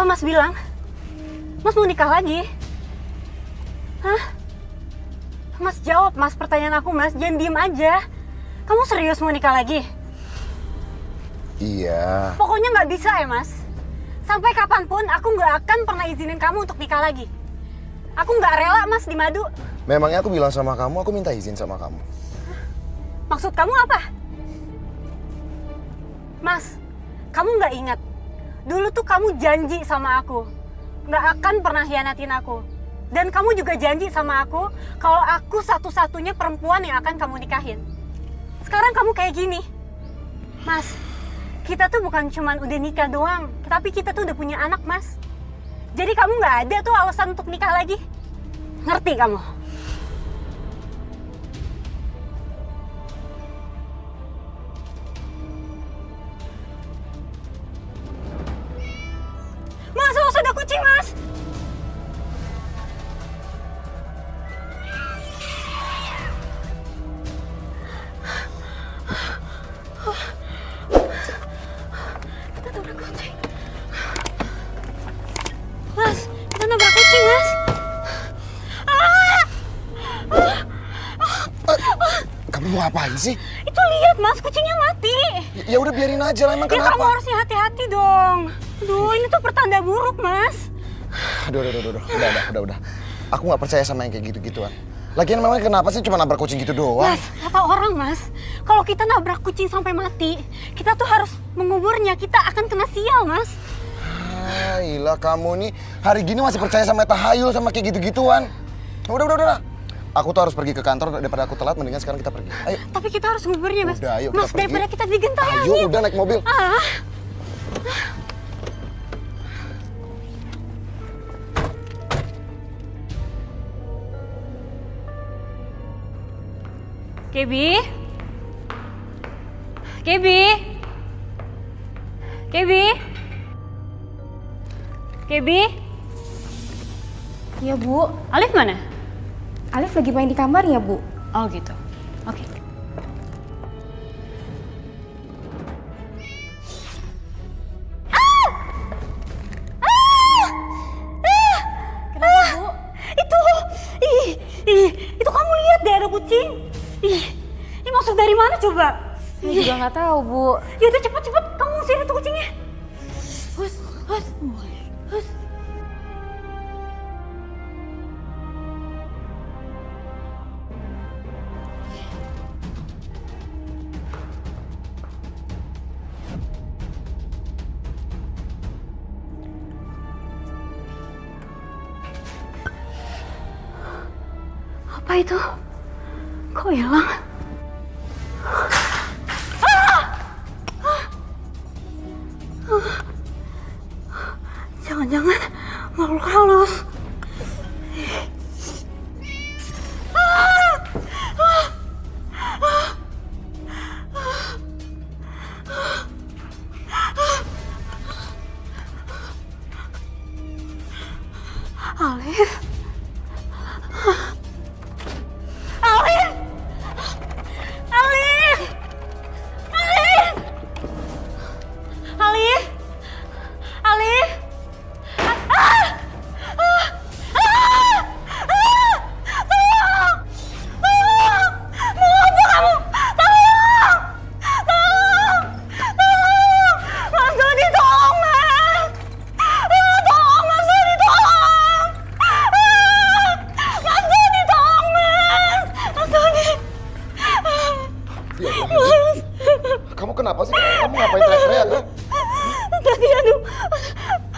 Apa Mas bilang? Mas mau nikah lagi? Hah? Mas jawab Mas pertanyaan aku Mas, jangan diem aja. Kamu serius mau nikah lagi? Iya. Pokoknya nggak bisa ya Mas. Sampai kapanpun aku nggak akan pernah izinin kamu untuk nikah lagi. Aku nggak rela Mas di madu. Memangnya aku bilang sama kamu, aku minta izin sama kamu. Maksud kamu apa? Mas, kamu nggak ingat? Dulu tuh kamu janji sama aku. Nggak akan pernah hianatin aku. Dan kamu juga janji sama aku kalau aku satu-satunya perempuan yang akan kamu nikahin. Sekarang kamu kayak gini. Mas, kita tuh bukan cuman udah nikah doang, tapi kita tuh udah punya anak, Mas. Jadi kamu nggak ada tuh alasan untuk nikah lagi. Ngerti kamu? Mas, awas ada kucing, Mas! Kita nabrak kucing. Mas, kita nabrak kucing, Mas. Kamu mau ngapain sih? Itu lihat, Mas, kucingnya mati. Ya udah biarin aja lah, emang Ya kamu kenapa? harusnya hati-hati dong. Aduh, ini tuh pertanda buruk, Mas. Aduh, udah. Aku nggak percaya sama yang kayak gitu-gituan. Lagian memang kenapa sih cuma nabrak kucing gitu doang? Mas, kata orang, Mas, kalau kita nabrak kucing sampai mati, kita tuh harus menguburnya. Kita akan kena sial, Mas. Gila kamu nih, hari gini masih percaya sama tahayul sama kayak gitu-gituan. Udah. Aku tuh harus pergi ke kantor daripada aku telat, mendingan sekarang kita pergi. Ayo. Tapi kita harus nguburnya, Mas. Udah, ayo kita Mas, pergi. daripada kita digentai Ayo, angin. udah naik mobil. Kebi? Kebi? Kebi? Kebi? Iya, Bu. Alif mana? Alif lagi main di kamarnya, Bu. Oh gitu. Oke. Kenapa, Bu? Itu kamu lihat deh ada kucing. Ini masuk dari mana coba? Saya juga nggak tahu, Bu. Ya udah cepet kamu usir itu kucingnya. Hus. Apa itu? Kok hilang? Jangan-jangan makhluk halus. Alif. Kamu kenapa sih? Kamu ngapain teriak-teriak? Ha? Tadi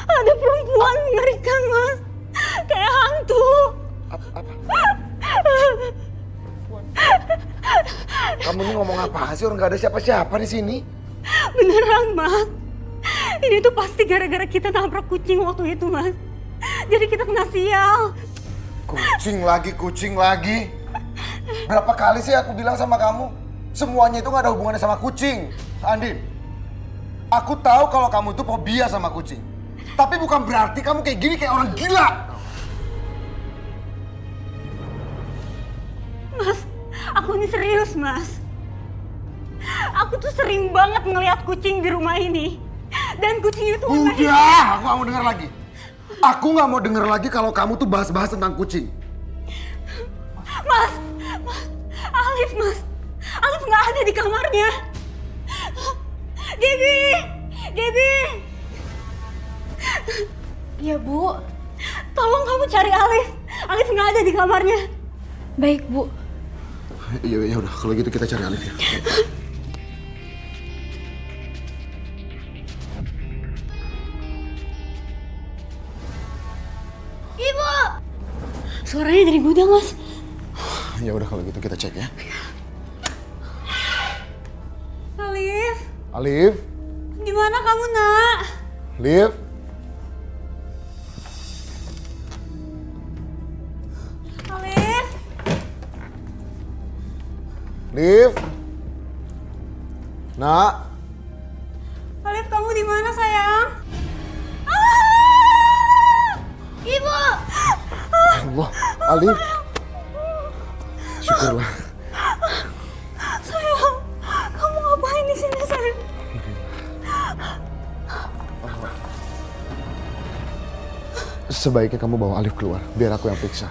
ada perempuan mengerikan, Mas. Kayak hantu. Apa? Kamu ini ngomong apa sih? Orang nggak ada siapa-siapa di sini. Beneran, Mas. Ini tuh pasti gara-gara kita nabrak kucing waktu itu, Mas. Jadi kita kena sial. Kucing lagi. Berapa kali sih aku bilang sama kamu? Semuanya itu nggak ada hubungannya sama kucing. Andin, aku tahu kalau kamu itu fobia sama kucing. Tapi bukan berarti kamu kayak gini kayak orang gila. Mas, aku ini serius, Mas. Aku tuh sering banget ngelihat kucing di rumah ini. Dan kucing itu warnanya... Udah, aku gak mau denger lagi. Aku gak mau denger lagi kalau kamu tuh bahas-bahas tentang kucing. Mas, Alif mas. Alif nggak ada di kamarnya. Gaby. Iya, Bu. Tolong kamu cari Alif. Alif nggak ada di kamarnya. Baik, Bu. Ya udah, kalau gitu kita cari Alif ya. Ibu. Suaranya dari gudang, Mas. Ya udah kalau gitu kita cek ya. Alif, Alif, di mana kamu, Nak? Alif. Alif. Alif. Nak. Alif, kamu di mana, sayang? Ah! Ibu. Allah, Alif. Syukurlah. Sayang, kamu ngapain di sini, sayang? Sebaiknya kamu bawa Alif keluar, biar aku yang periksa.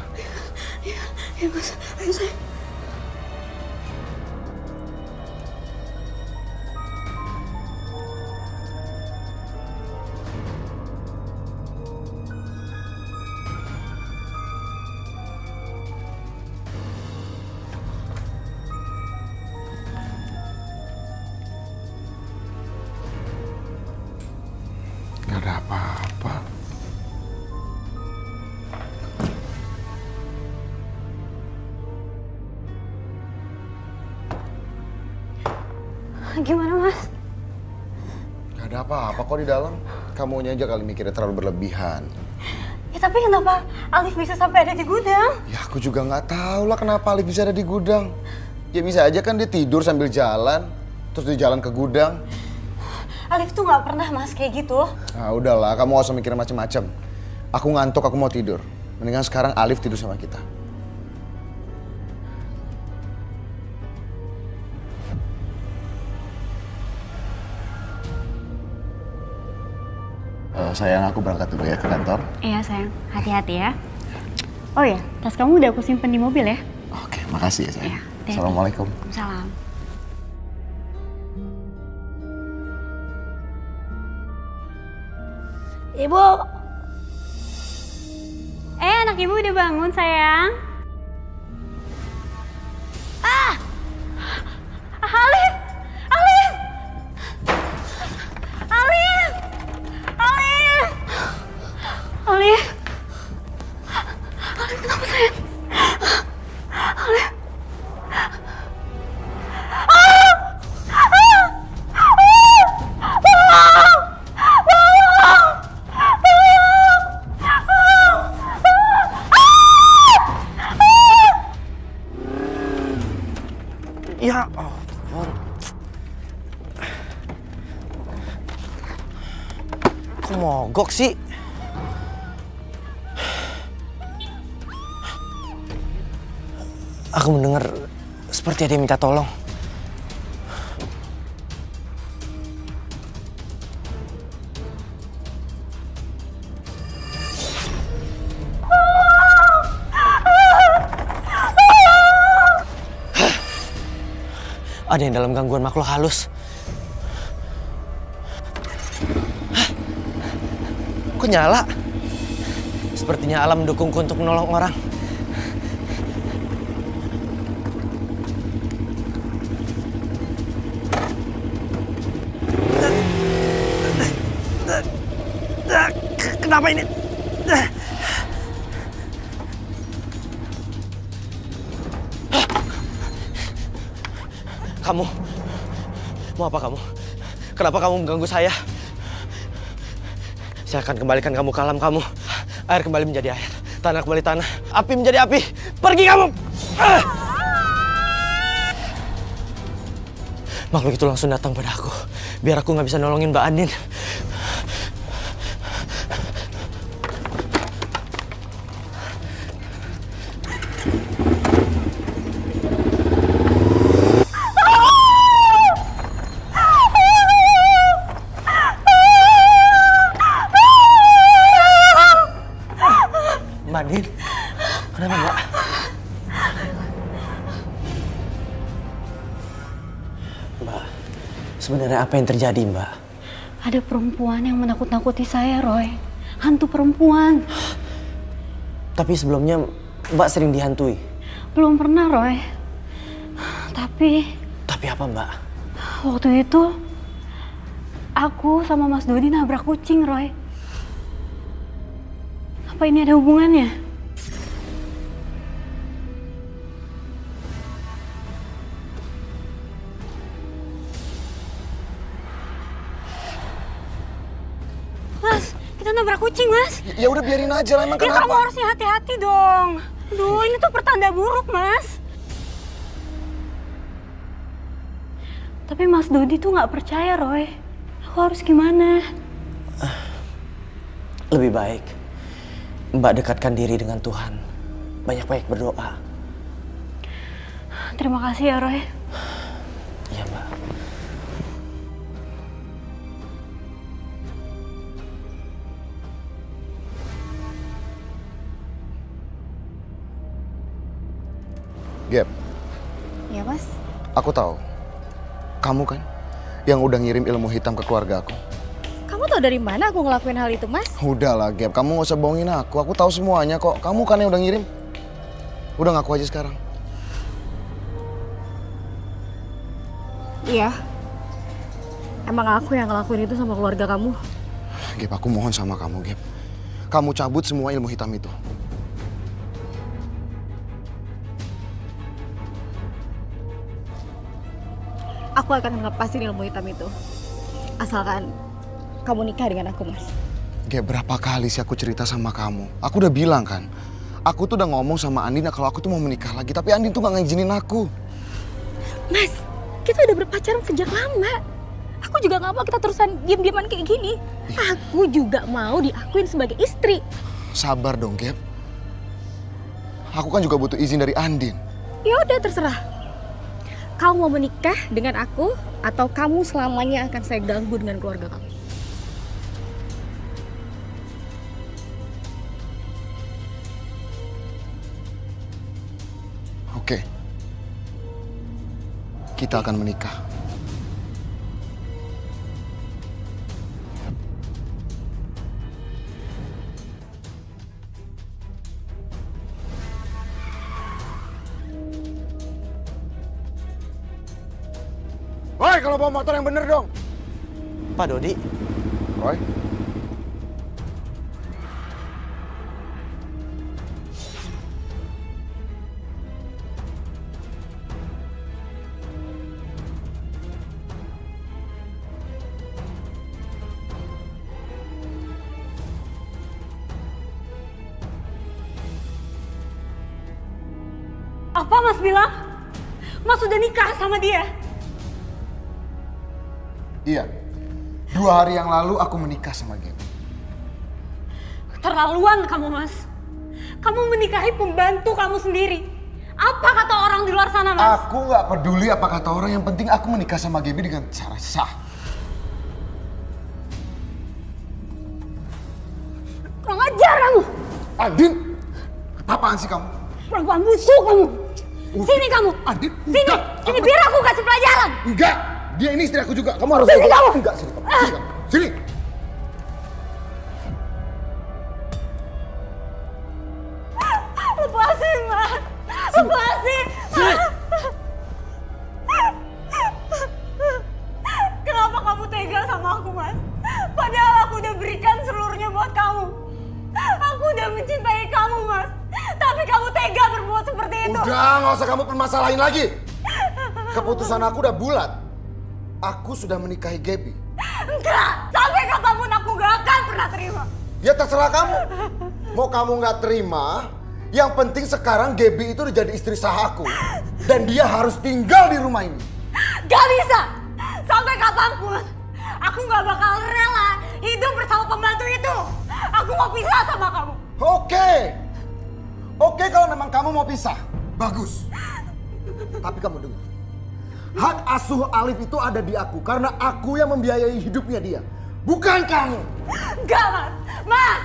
Ya, Mas. Ayo, sayang. Gak ada apa-apa. Gimana, Mas? Gak ada apa-apa kok di dalam. Kamunya aja kali mikirnya terlalu berlebihan. Ya, tapi kenapa Alif bisa sampai ada di gudang? Ya aku juga nggak tahu lah kenapa Alif bisa ada di gudang. Ya bisa aja kan dia tidur sambil jalan, terus dia jalan ke gudang. Alif tuh nggak pernah, Mas, kayak gitu. Nah udahlah, kamu gak usah mikir macem-macem. Aku ngantuk, aku mau tidur. Mendingan sekarang Alif tidur sama kita. Sayang, aku berangkat dulu ya ke kantor. Iya, sayang. Hati-hati ya. Oh ya, tas kamu udah aku simpen di mobil ya? Oke, makasih ya sayang. Iya, hati-hati. Assalamualaikum. Salam. Ibu. Anak ibu udah bangun, sayang. Alif! Alif! Alif! Alif! Alif! Alif, kenapa, sayang? Alif! Ya ampun. Kok mogok sih? Aku mendengar seperti ada yang minta tolong. Ada yang dalam gangguan makhluk halus. Hah? Kok nyala? Sepertinya alam mendukungku untuk menolong orang. Kenapa ini? Kamu, mau apa kamu? Kenapa kamu mengganggu saya? Saya akan kembalikan kamu ke alam kamu. Air kembali menjadi air, tanah kembali tanah, api menjadi api. Pergi kamu! Makhluk itu langsung datang pada aku, biar aku nggak bisa nolongin Mbak Andin. Sebenarnya apa yang terjadi, Mbak? Ada perempuan yang menakut-nakuti saya, Roy. Hantu perempuan. Tapi sebelumnya Mbak sering dihantui. Belum pernah, Roy. Tapi Tapi apa, Mbak? waktu itu aku sama Mas Dodi nabrak kucing, Roy. Apa ini ada hubungannya? Mas, kita nabrak kucing, Mas. Ya udah biarin aja lah, emang Ya kamu kenapa? harusnya hati-hati dong. Duh, ini tuh pertanda buruk, Mas. Tapi Mas Dodi tuh nggak percaya, Roy. Aku harus gimana? Lebih baik Mbak dekatkan diri dengan Tuhan. Banyak-banyak berdoa. Terima kasih ya, Roy. Iya, Mbak. Gap, Ya mas. aku tahu. Kamu kan yang udah ngirim ilmu hitam ke keluarga aku. Kamu tahu dari mana aku ngelakuin hal itu mas? Udahlah, Gap. Kamu gak usah bohongin aku. Aku tahu semuanya kok. Kamu kan yang udah ngirim. Udah ngaku aja sekarang. Iya. Emang aku yang ngelakuin itu sama keluarga kamu? Gap, aku mohon sama kamu, Gap. Kamu cabut semua ilmu hitam itu. Aku akan ngelepasin ilmu hitam itu. Asalkan kamu nikah dengan aku mas. Gap, berapa kali sih aku cerita sama kamu? Aku udah bilang kan. Aku tuh udah ngomong sama Andin kalau aku tuh mau menikah lagi. Tapi Andin tuh gak ngizinin aku. Mas, kita udah berpacaran sejak lama. Aku juga gak mau kita terusan diam-diaman kayak gini. Aku juga mau diakuin sebagai istri. Sabar dong, Gap. Aku kan juga butuh izin dari Andin. Ya udah terserah. Kamu mau menikah dengan aku atau kamu selamanya akan saya ganggu dengan keluarga kamu? Oke. Kita akan menikah. Woi, kalau bawa motor yang bener dong. Pak Dodi, Roy. Apa Mas bilang? Mas sudah nikah sama dia? Iya. 2 hari yang lalu aku menikah sama Gap. Terlaluan kamu, Mas. Kamu menikahi pembantu kamu sendiri. Apa kata orang di luar sana, Mas? Aku nggak peduli apa kata orang, yang penting aku menikah sama Gaby dengan cara sah. Kurang ajar kamu. Andin, apaan sih kamu? Perempuan busuk kamu. Sini kamu. Andin, Sini. enggak. Sini biar aku kasih pelajaran. Enggak, dia ini istri aku juga. Kamu harus Sini kamu. Enggak, sini kamu. Sini kamu. Sini. Lepasin, Mas. Lepasin. Sini. Kenapa kamu tega sama aku, Mas? Padahal aku udah berikan seluruhnya buat kamu. Aku udah mencintai kamu, Mas. Tapi kamu tega berbuat seperti itu. Udah, nggak usah kamu permasalahin lagi. Keputusan aku udah bulat. Aku sudah menikahi Gaby. Enggak. Sampai kapanpun aku gak akan pernah terima. Ya terserah kamu. Mau kamu nggak terima, yang penting sekarang Gaby itu udah jadi istri sah aku. Dan dia harus tinggal di rumah ini. Gak bisa. Sampai kapanpun. Aku gak bakal rela hidup bersama pembantu itu. Aku mau pisah sama kamu. Oke. Oke, kalau memang kamu mau pisah, bagus. Tapi kamu dengar. Hak asuh Alif itu ada di aku karena aku yang membiayai hidupnya dia. Bukan kamu. Gak, Mas. Mas,